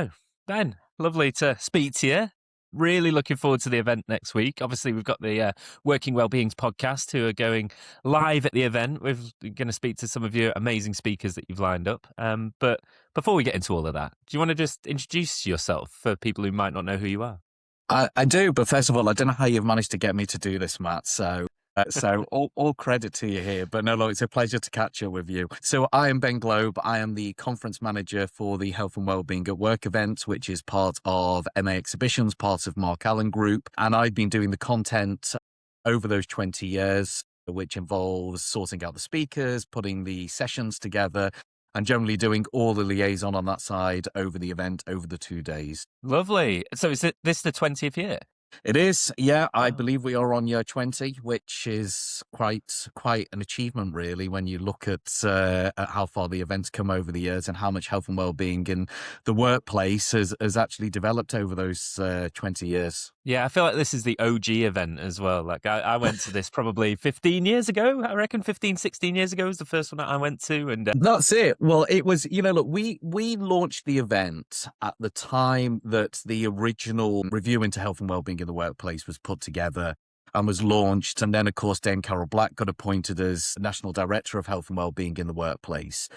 Oh, Ben, lovely to speak to you. Really looking forward to the event next week. Obviously, we've got the Working Wellbeings podcast who are going live at the event. We're going to speak to some of your amazing speakers that you've lined up. But before we get into all of that, do you want to just introduce yourself for people who might not know who you are? I do, but first of all, I don't know how you've managed to get me to do this, Matt. So all credit to you here. But no, look, it's a pleasure to catch up with you. So I am Ben Globe. I am the conference manager for the Health and Wellbeing at Work event, which is part of MA Exhibitions, part of Mark Allen Group. And I've been doing the content over those 20 years, which involves sorting out the speakers, putting the sessions together, and generally doing all the liaison on that side over the event over the 2 days. Lovely. So is this the 20th year? It is, yeah. I Wow. believe we are on year 20, which is quite an achievement, really, when you look at how far the event's come over the years and how much health and well-being in the workplace has actually developed over those 20 years. Yeah, I feel like this is the OG event as well. Like I went to this probably 15 years ago. I reckon 15, 16 years ago was the first one that I went to. And That's it. Well, it was, look, we launched the event at the time that the original review into health and wellbeing in the workplace was put together and was launched. And then, of course, Dame Carol Black got appointed as National Director of Health and Wellbeing in the Workplace.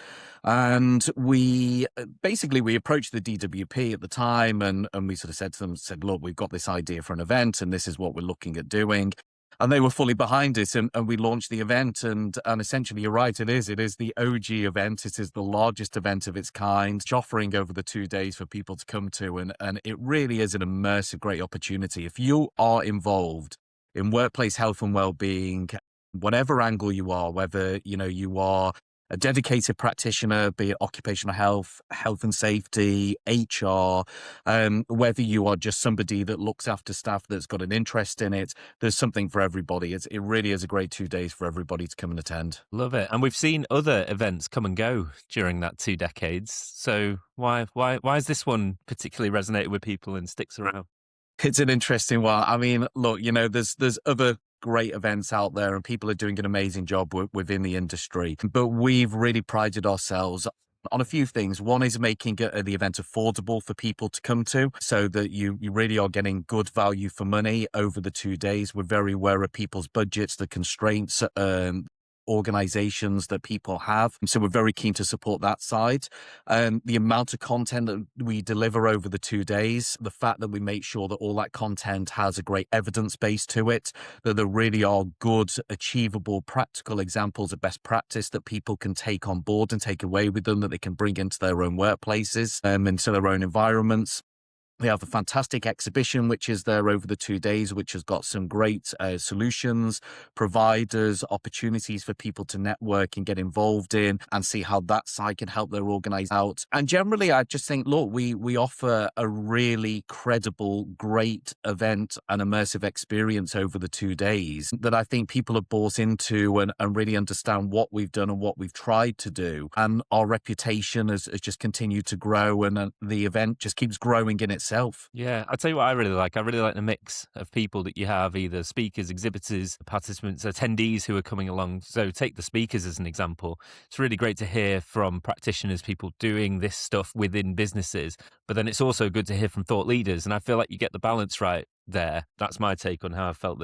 And we approached the DWP at the time and we sort of said to them, look, we've got this idea for an event and this is what we're looking at doing. And they were fully behind it, and we launched the event. And essentially, you're right, it is the OG event. It is the largest event of its kind, it's offering over the 2 days for people to come to. And it really is an immersive, great opportunity. If you are involved in workplace health and well-being, whatever angle you are, whether, you are a dedicated practitioner, be it occupational health, health and safety, HR, whether you are just somebody that looks after staff that's got an interest in it, there's something for everybody. It really is a great 2 days for everybody to come and attend. love it. And we've seen other events come and go during that 2 decades. So why has this one particularly resonated with people and sticks around? It's an interesting one. I mean, look, there's other great events out there and people are doing an amazing job within the industry, but we've really prided ourselves on a few things. One is making the event affordable for people to come to so that you really are getting good value for money over the 2 days. We're very aware of people's budgets, the constraints, organizations that people have. So we're very keen to support that side. The amount of content that we deliver over the 2 days, the fact that we make sure that all that content has a great evidence base to it, that there really are good, achievable, practical examples of best practice that people can take on board and take away with them, that they can bring into their own workplaces, into their own environments. We have a fantastic exhibition, which is there over the 2 days, which has got some great solutions, providers, opportunities for people to network and get involved in and see how that side can help their organize out. And generally, I just think, look, we offer a really credible, great event and immersive experience over the 2 days that I think people have bought into and really understand what we've done and what we've tried to do. And our reputation has just continued to grow and the event just keeps growing in itself. Yeah, I'll tell you what I really like. I really like the mix of people that you have, either speakers, exhibitors, participants, attendees who are coming along. So take the speakers as an example. It's really great to hear from practitioners, people doing this stuff within businesses, but then it's also good to hear from thought leaders. And I feel like you get the balance right there. That's my take on how I felt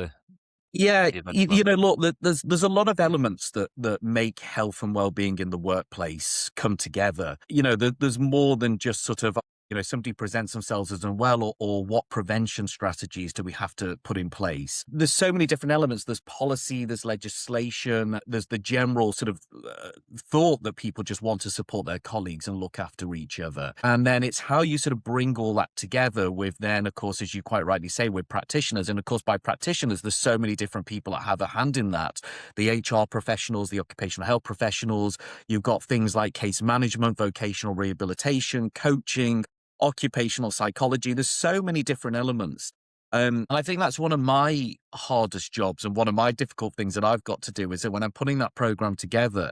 Yeah, the event was. look, there's a lot of elements that make health and well-being in the workplace come together. There's more than just sort of, somebody presents themselves as unwell or what prevention strategies do we have to put in place. There's so many different elements. There's policy, there's legislation, there's the general sort of thought that people just want to support their colleagues and look after each other. And then it's how you sort of bring all that together with then, of course, as you quite rightly say, with practitioners. And of course, by practitioners, there's so many different people that have a hand in that. The HR professionals, the occupational health professionals, you've got things like case management, vocational rehabilitation, coaching, occupational psychology. There's so many different elements. And I think that's one of my hardest jobs and one of my difficult things that I've got to do is that when I'm putting that program together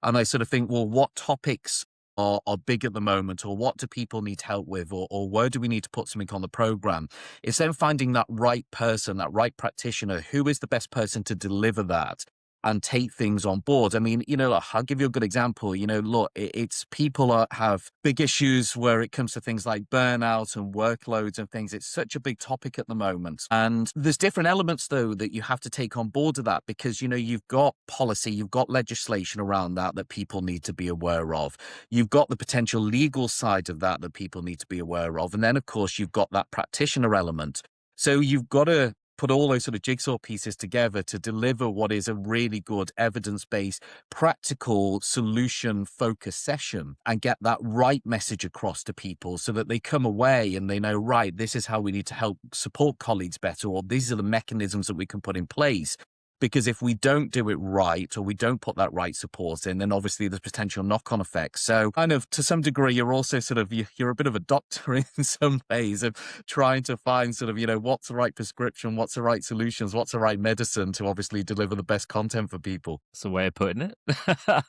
and I sort of think, well, what topics are big at the moment, or what do people need help with, or where do we need to put something on the program? It's then finding that right person, that right practitioner, who is the best person to deliver that. and take things on board. I mean, look, I'll give you a good example. Look, it's people have big issues where it comes to things like burnout and workloads and things. It's such a big topic at the moment. And there's different elements, though, that you have to take on board of that because, you've got policy, you've got legislation around that people need to be aware of. You've got the potential legal side of that people need to be aware of. And then, of course, you've got that practitioner element. So you've got to put all those sort of jigsaw pieces together to deliver what is a really good evidence-based, practical, solution-focused session and get that right message across to people so that they come away and they know, right, this is how we need to help support colleagues better, or these are the mechanisms that we can put in place. Because if we don't do it right, or we don't put that right support in, then obviously there's potential knock-on effects. So kind of to some degree, you're also sort of, you're a bit of a doctor in some ways of trying to find sort of, what's the right prescription, what's the right solutions, what's the right medicine to obviously deliver the best content for people. That's a way of putting it.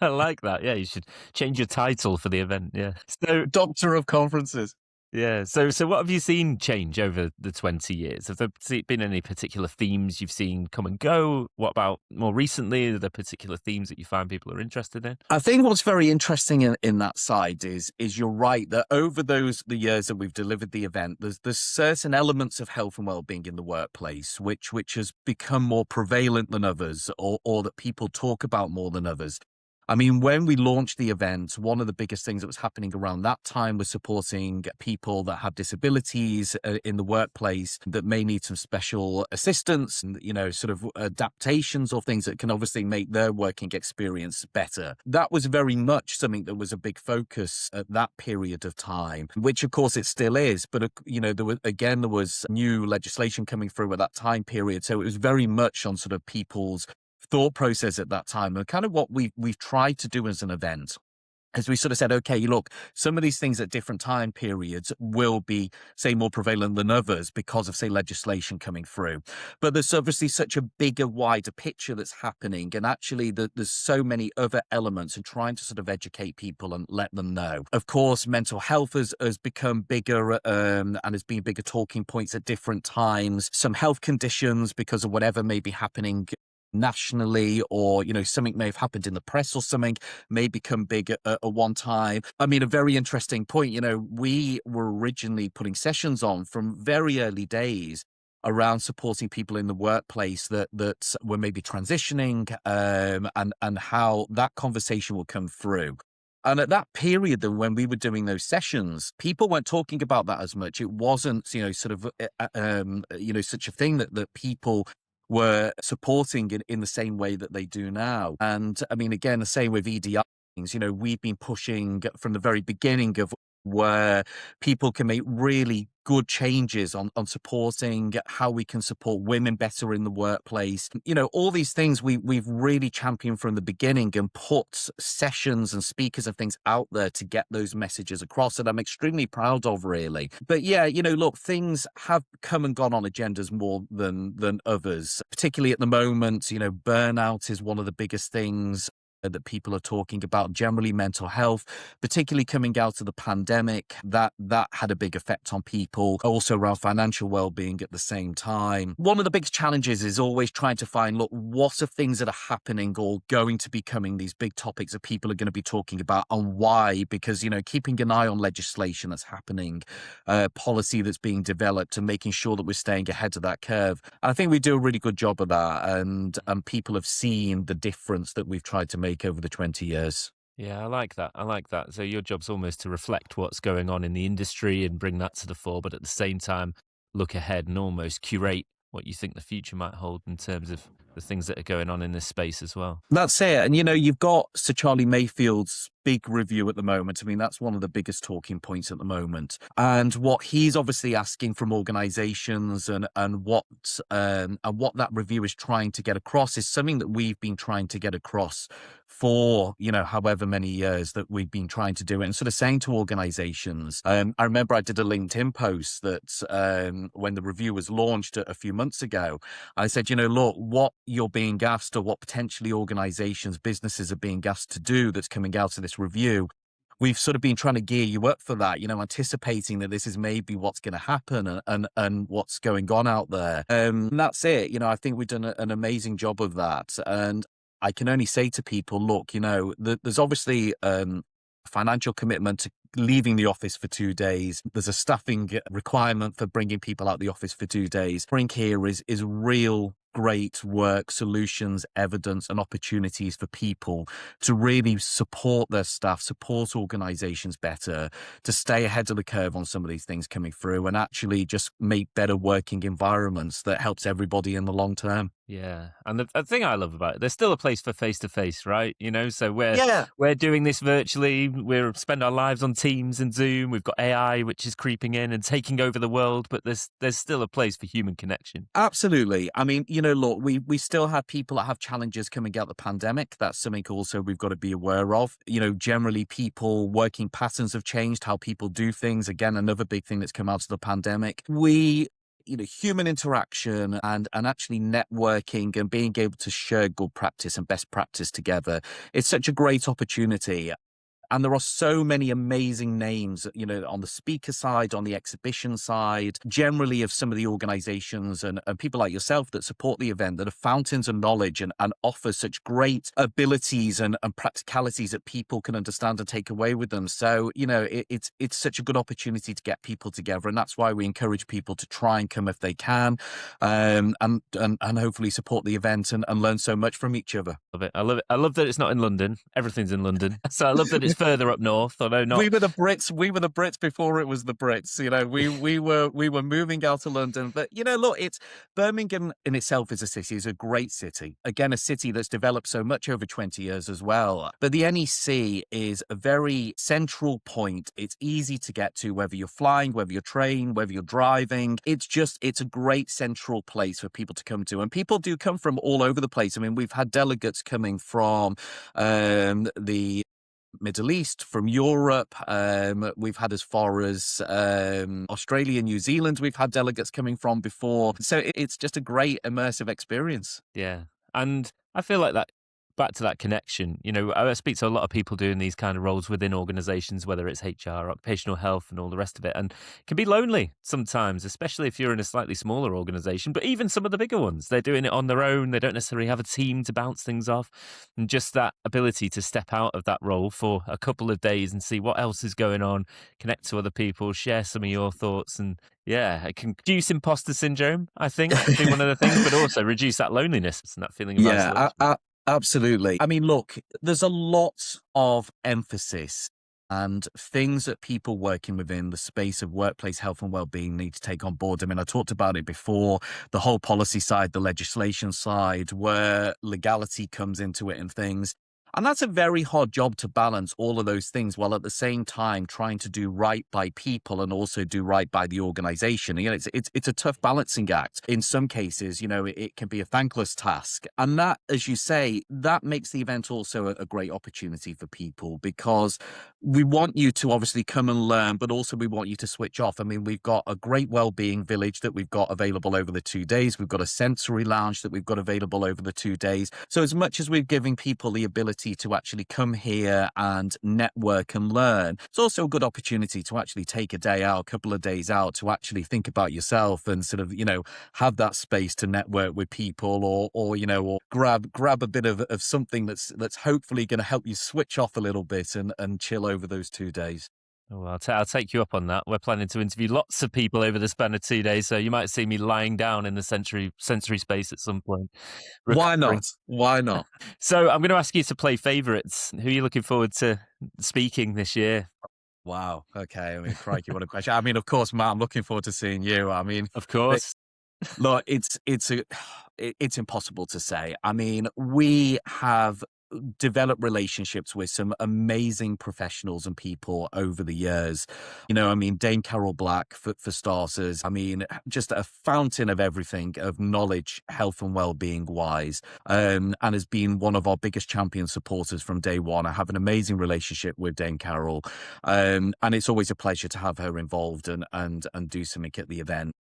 I like that. Yeah, you should change your title for the event. Yeah. So Doctor of conferences. yeah. So what have you seen change over the 20 years? Have there been any particular themes you've seen come and go? What about more recently? Are there particular themes that you find people are interested in? I think what's very interesting in that side is you're right that over the years that we've delivered the event, there's certain elements of health and wellbeing in the workplace which has become more prevalent than others, or that people talk about more than others. I mean, when we launched the event, one of the biggest things that was happening around that time was supporting people that have disabilities in the workplace that may need some special assistance and, sort of adaptations or things that can obviously make their working experience better. That was very much something that was a big focus at that period of time, which of course it still is. But, there was new legislation coming through at that time period. So it was very much on sort of people's thought process at that time, and kind of what we've tried to do as an event. As we sort of said, okay, look, some of these things at different time periods will be, say, more prevalent than others because of, say, legislation coming through. But there's obviously such a bigger, wider picture that's happening. And actually, there's so many other elements in trying to sort of educate people and let them know. Of course, mental health has become bigger and has been bigger talking points at different times. Some health conditions, because of whatever may be happening nationally, or something may have happened in the press or something, may become big at one time. I mean, a very interesting point, we were originally putting sessions on from very early days around supporting people in the workplace that were maybe transitioning, and how that conversation will come through. And at that period, then, when we were doing those sessions, people weren't talking about that as much. It wasn't, sort of, such a thing that people were supporting in the same way that they do now. And I mean, again, the same with EDI things, we've been pushing from the very beginning of where people can make really good changes on supporting how we can support women better in the workplace. All these things we've really championed from the beginning and put sessions and speakers and things out there to get those messages across, that I'm extremely proud of, really. But yeah, look, things have come and gone on agendas more than others, particularly at the moment. Burnout is one of the biggest things that people are talking about, generally mental health, particularly coming out of the pandemic, that had a big effect on people, also around financial well-being at the same time. One of the biggest challenges is always trying to find, look, what are things that are happening or going to be coming, these big topics that people are going to be talking about, and why? Because, keeping an eye on legislation that's happening, policy that's being developed, and making sure that we're staying ahead of that curve. And I think we do a really good job of that, and people have seen the difference that we've tried to make over the 20 years. Yeah, I like that. I like that. So your job's almost to reflect what's going on in the industry and bring that to the fore, but at the same time, look ahead and almost curate what you think the future might hold in terms of the things that are going on in this space as well. That's it. And, you've got Sir Charlie Mayfield's big review at the moment. I mean, that's one of the biggest talking points at the moment. And what he's obviously asking from organizations and what that review is trying to get across is something that we've been trying to get across for, however many years that we've been trying to do it, and sort of saying to organizations. I remember I did a LinkedIn post that when the review was launched a few months ago, I said, look, what you're being asked, or what potentially organizations, businesses are being asked to do that's coming out of this review, we've sort of been trying to gear you up for that, anticipating that this is maybe what's going to happen and what's going on out there. And that's it. I think we've done an amazing job of that. And I can only say to people, look, there's obviously financial commitment to leaving the office for 2 days. There's a staffing requirement for bringing people out the office for 2 days. Bring here is real great work, solutions, evidence, and opportunities for people to really support their staff, support organizations better, to stay ahead of the curve on some of these things coming through, and actually just make better working environments that helps everybody in the long term. Yeah, and the thing I love about it, there's still a place for face to face, right? So Yeah, we're doing this virtually. We're spend our lives on Teams and Zoom. We've got AI, which is creeping in and taking over the world, but there's still a place for human connection. absolutely. I mean, look, we still have people that have challenges coming out of the pandemic. That's something also we've got to be aware of. Generally people working patterns have changed, how people do things. Again, another big thing that's come out of the pandemic. Human interaction and actually networking and being able to share good practice and best practice together. It's such a great opportunity. And there are so many amazing names, on the speaker side, on the exhibition side, generally of some of the organizations and people like yourself that support the event that are fountains of knowledge and offer such great abilities and practicalities that people can understand and take away with them. So, it's such a good opportunity to get people together. And that's why we encourage people to try and come if they can, and hopefully support the event and learn so much from each other. Love it. I love it. I love that it's not in London. Everything's in London. So I love that it's further up north, although not. We were the Brits. We were the Brits before it was the Brits. We were moving out of London. But look, it's Birmingham in itself as a city is a great city. Again, a city that's developed so much over 20 years as well. But the NEC is a very central point. It's easy to get to, whether you're flying, whether you're train, whether you're driving. It's a great central place for people to come to. And people do come from all over the place. I mean, we've had delegates coming from the Middle East, from Europe. We've had as far as Australia, New Zealand. We've had delegates coming from before. So it's just a great immersive experience. Yeah. And I feel like that, back to that connection, I speak to a lot of people doing these kind of roles within organizations, whether it's HR, occupational health, and all the rest of it. And it can be lonely sometimes, especially if you're in a slightly smaller organization. But even some of the bigger ones, they're doing it on their own. They don't necessarily have a team to bounce things off. And just that ability to step out of that role for a couple of days and see what else is going on, connect to other people, share some of your thoughts. And yeah, it can reduce imposter syndrome, I think, would be one of the things, but also reduce that loneliness and that feeling of Yeah, isolation. absolutely. I mean, look, there's a lot of emphasis and things that people working within the space of workplace health and well-being need to take on board. I mean, I talked about it before, the whole policy side, the legislation side, where legality comes into it and things. And that's a very hard job to balance all of those things while at the same time trying to do right by people and also do right by the organization. It's a tough balancing act. In some cases, it can be a thankless task. And that, as you say, that makes the event also a great opportunity for people, because we want you to obviously come and learn, but also we want you to switch off. I mean, we've got a great well-being village that we've got available over the 2 days. We've got a sensory lounge that we've got available over the 2 days. So as much as we're giving people the ability to actually come here and network and learn, it's also a good opportunity to actually take a day out, a couple of days out, to actually think about yourself and sort of, have that space to network with people, or grab a bit of something that's hopefully going to help you switch off a little bit and chill over those 2 days. Oh, well, I'll take you up on that. We're planning to interview lots of people over the span of 2 days, so you might see me lying down in the sensory space at some point, Why not? recovering. Why not? So I'm going to ask you to play favourites. Who are you looking forward to speaking this year? Wow. Okay. I mean, crikey, what a question. I mean, of course, Matt, I'm looking forward to seeing you. I mean, Of course. look, it's impossible to say. I mean, we have developed relationships with some amazing professionals and people over the years. I mean, Dame Carol Black, for starters. I mean, just a fountain of everything, of knowledge, health and well-being wise, and has been one of our biggest champion supporters from day one. I have an amazing relationship with Dame Carol, and it's always a pleasure to have her involved and do something at the event.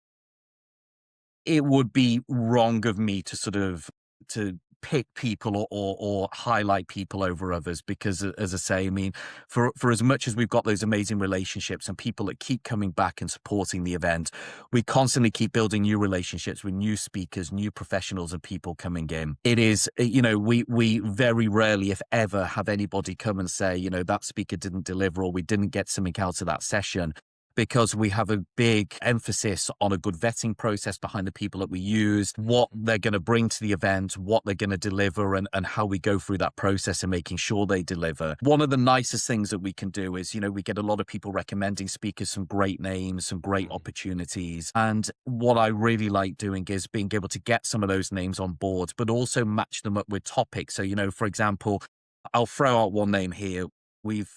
It would be wrong of me to sort of to pick people or highlight people over others because, as I say, I mean, for as much as we've got those amazing relationships and people that keep coming back and supporting the event, we constantly keep building new relationships with new speakers, new professionals, and people coming in. It is, we very rarely, if ever, have anybody come and say, that speaker didn't deliver or we didn't get something out of that session, because we have a big emphasis on a good vetting process behind the people that we use, what they're going to bring to the event, what they're going to deliver, and how we go through that process and making sure they deliver. One of the nicest things that we can do is, we get a lot of people recommending speakers, some great names, some great opportunities. And what I really like doing is being able to get some of those names on board, but also match them up with topics. So, for example, I'll throw out one name here. We've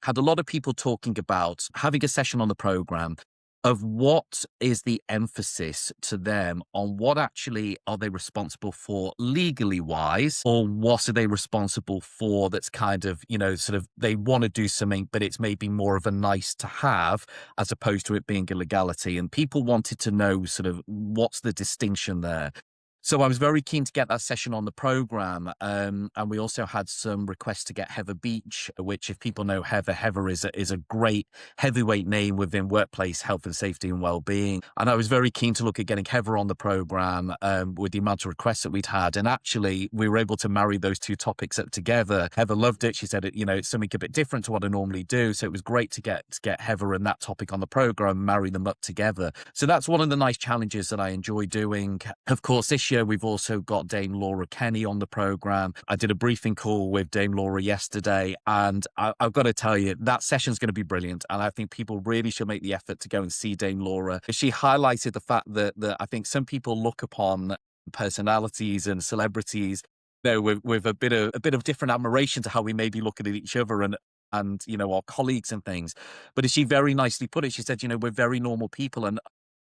had a lot of people talking about having a session on the program of what is the emphasis to them on what actually are they responsible for legally wise, or what are they responsible for that's kind of, sort of they want to do something, but it's maybe more of a nice to have as opposed to it being a legality. And people wanted to know sort of what's the distinction there. So I was very keen to get that session on the program, and we also had some requests to get Heather Beach, which, if people know Heather is a great heavyweight name within workplace health and safety and well-being. And I was very keen to look at getting Heather on the program with the amount of requests that we'd had. And actually, we were able to marry those two topics up together. Heather loved it. She said, it's something a bit different to what I normally do. So it was great to get Heather and that topic on the program, marry them up together. So that's one of the nice challenges that I enjoy doing. Of course, this year, we've also got Dame Laura Kenny on the program. I did a briefing call with Dame Laura yesterday, and I've got to tell you, that session's going to be brilliant. And I think people really should make the effort to go and see Dame Laura. She highlighted the fact that I think some people look upon personalities and celebrities, with a bit of different admiration to how we maybe look at each other and our colleagues and things. But as she very nicely put it, she said, we're very normal people, and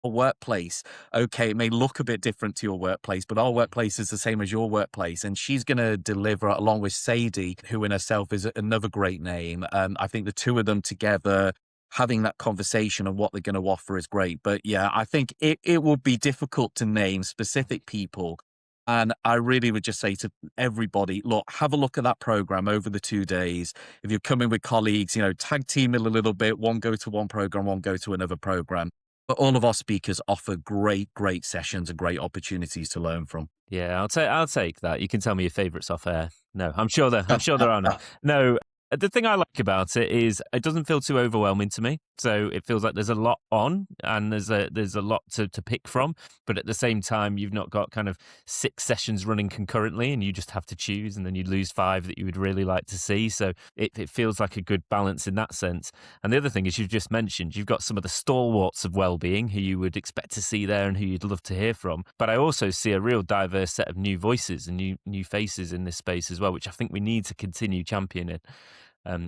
a workplace, okay, it may look a bit different to your workplace, but our workplace is the same as your workplace. And she's going to deliver along with Sadie, who in herself is another great name. I think the two of them together, having that conversation and what they're going to offer is great. But yeah, I think it will be difficult to name specific people. And I really would just say to everybody, look, have a look at that program over the 2 days. If you're coming with colleagues, tag team it a little bit, one go to one program, one go to another program. But all of our speakers offer great sessions and great opportunities to learn from. Yeah, I'll take that. You can tell me your favourites off air. No, I'm sure there are none. No, the thing I like about it is it doesn't feel too overwhelming to me. So it feels like there's a lot on and there's a lot to pick from. But at the same time, you've not got kind of 6 sessions running concurrently and you just have to choose, and then you lose 5 that you would really like to see. So it feels like a good balance in that sense. And the other thing is, you've just mentioned, you've got some of the stalwarts of well-being who you would expect to see there and who you'd love to hear from. But I also see a real diverse set of new voices and new faces in this space as well, which I think we need to continue championing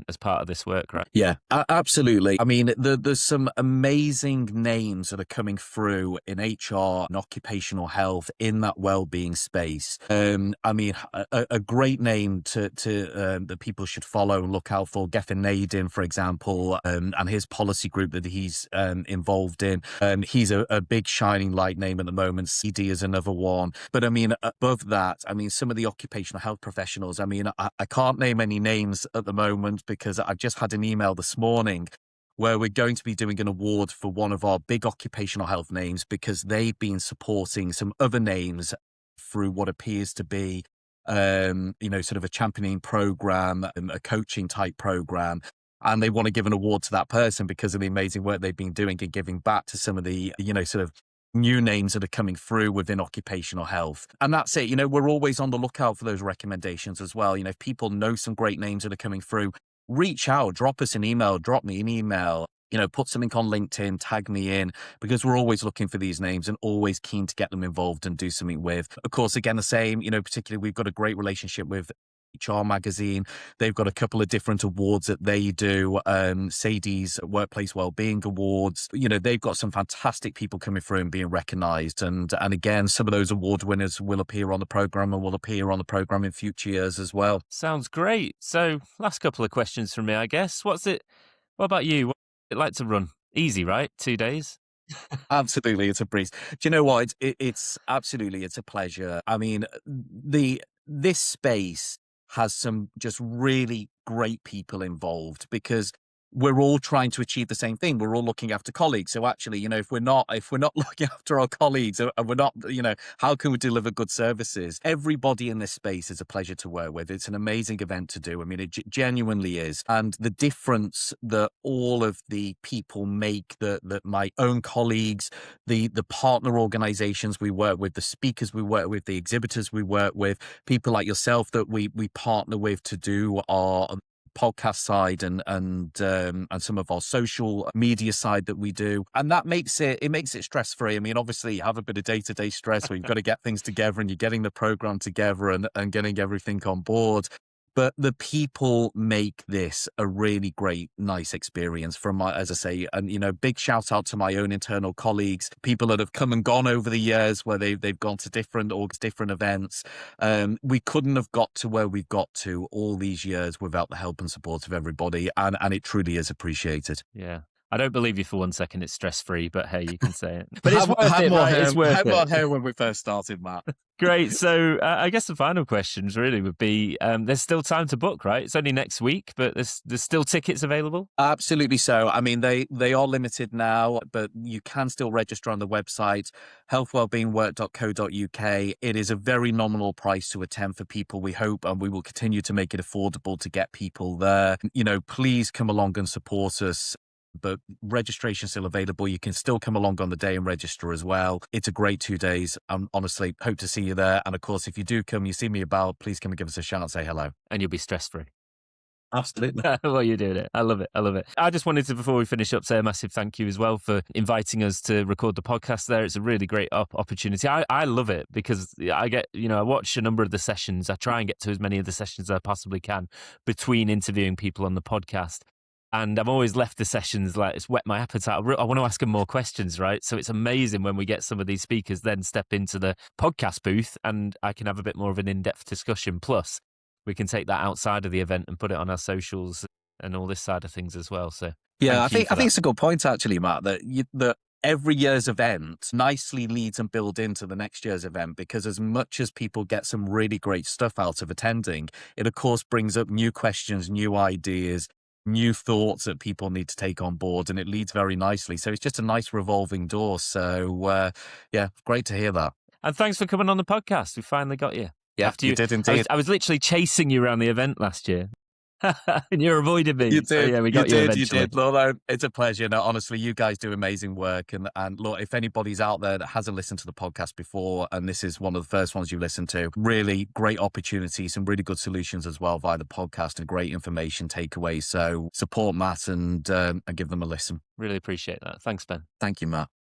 as part of this work, right? Yeah, absolutely. I mean, there's some amazing names that are coming through in HR and occupational health in that well-being space. I mean, a great name to that people should follow and look out for, Geffen Nadin, for example, and his policy group that he's involved in. He's a big shining light name at the moment. CD is another one. But I mean, above that, I mean, some of the occupational health professionals, I mean, I can't name any names at the moment, because I've just had an email this morning where we're going to be doing an award for one of our big occupational health names, because they've been supporting some other names through what appears to be, sort of a championing program, a coaching type program. And they want to give an award to that person because of the amazing work they've been doing and giving back to some of the, sort of new names that are coming through within occupational health. And that's it. We're always on the lookout for those recommendations as well. If people know some great names that are coming through, reach out, drop us an email, drop me an email, put something on LinkedIn, tag me in, because we're always looking for these names and always keen to get them involved and do something with. Of course, again, the same, particularly we've got a great relationship with HR Magazine. They've got a couple of different awards that they do. Sadie's Workplace Wellbeing Awards. They've got some fantastic people coming through and being recognised. And again, some of those award winners will appear on the programme and will appear on the programme in future years as well. Sounds great. So, last couple of questions from me, I guess. What about you? What's it like to run? Easy, right? 2 days? Absolutely, it's a breeze. Do you know what? It's absolutely, it's a pleasure. I mean, this space has some just really great people involved because we're all trying to achieve the same thing. We're all looking after colleagues. So actually, if we're not looking after our colleagues and we're not, how can we deliver good services? Everybody in this space is a pleasure to work with. It's an amazing event to do. I mean, it genuinely is. And the difference that all of the people make, that my own colleagues, the partner organizations we work with, the speakers we work with, the exhibitors we work with, people like yourself that we partner with to do our podcast side and some of our social media side that we do, and that makes it stress free. I mean, obviously you have a bit of day-to-day stress where you've got to get things together and you're getting the program together and getting everything on board. But the people make this a really great, nice experience from my, as I say, and, big shout out to my own internal colleagues, people that have come and gone over the years where they've gone to different events. We couldn't have got to where we've got to all these years without the help and support of everybody. And it truly is appreciated. Yeah. I don't believe you for 1 second it's stress-free, but hey, you can say it. But it's worth it, right? It's worth had it. more hair when we first started, Matt. Great. So I guess the final questions really would be, there's still time to book, right? It's only next week, but there's still tickets available? Absolutely so. I mean, they are limited now, but you can still register on the website, healthwellbeingwork.co.uk. It is a very nominal price to attend for people, we hope, and we will continue to make it affordable to get people there. Please come along and support us. But registration still available. You can still come along on the day and register as well. It's a great 2 days. Honestly hope to see you there. And of course, if you do come, you see me about, please come and give us a shout and say hello. And you'll be stress-free. Absolutely. Well, you're doing it. I love it. I love it. I just wanted to, before we finish up, say a massive thank you as well for inviting us to record the podcast there. It's a really great opportunity. I love it because I get, I watch a number of the sessions. I try and get to as many of the sessions as I possibly can between interviewing people on the podcast. And I've always left the sessions like it's whet my appetite. I want to ask them more questions, right? So it's amazing when we get some of these speakers then step into the podcast booth and I can have a bit more of an in-depth discussion. Plus, we can take that outside of the event and put it on our socials and all this side of things as well. So yeah, I think it's a good point actually, Matt, that every year's event nicely leads and builds into the next year's event, because as much as people get some really great stuff out of attending, it of course brings up new questions, new ideas, new thoughts that people need to take on board, and it leads very nicely. So it's just a nice revolving door. So yeah, great to hear that. And thanks for coming on the podcast. We finally got you. Yeah, you did indeed. I was literally chasing you around the event last year. And you avoided me. You did. So, yeah, we got you eventually. You did. Look, it's a pleasure. No, honestly, you guys do amazing work. And look, if anybody's out there that hasn't listened to the podcast before, and this is one of the first ones you listened to, really great opportunities, some really good solutions as well via the podcast and great information takeaways. So support Matt and give them a listen. Really appreciate that. Thanks, Ben. Thank you, Matt.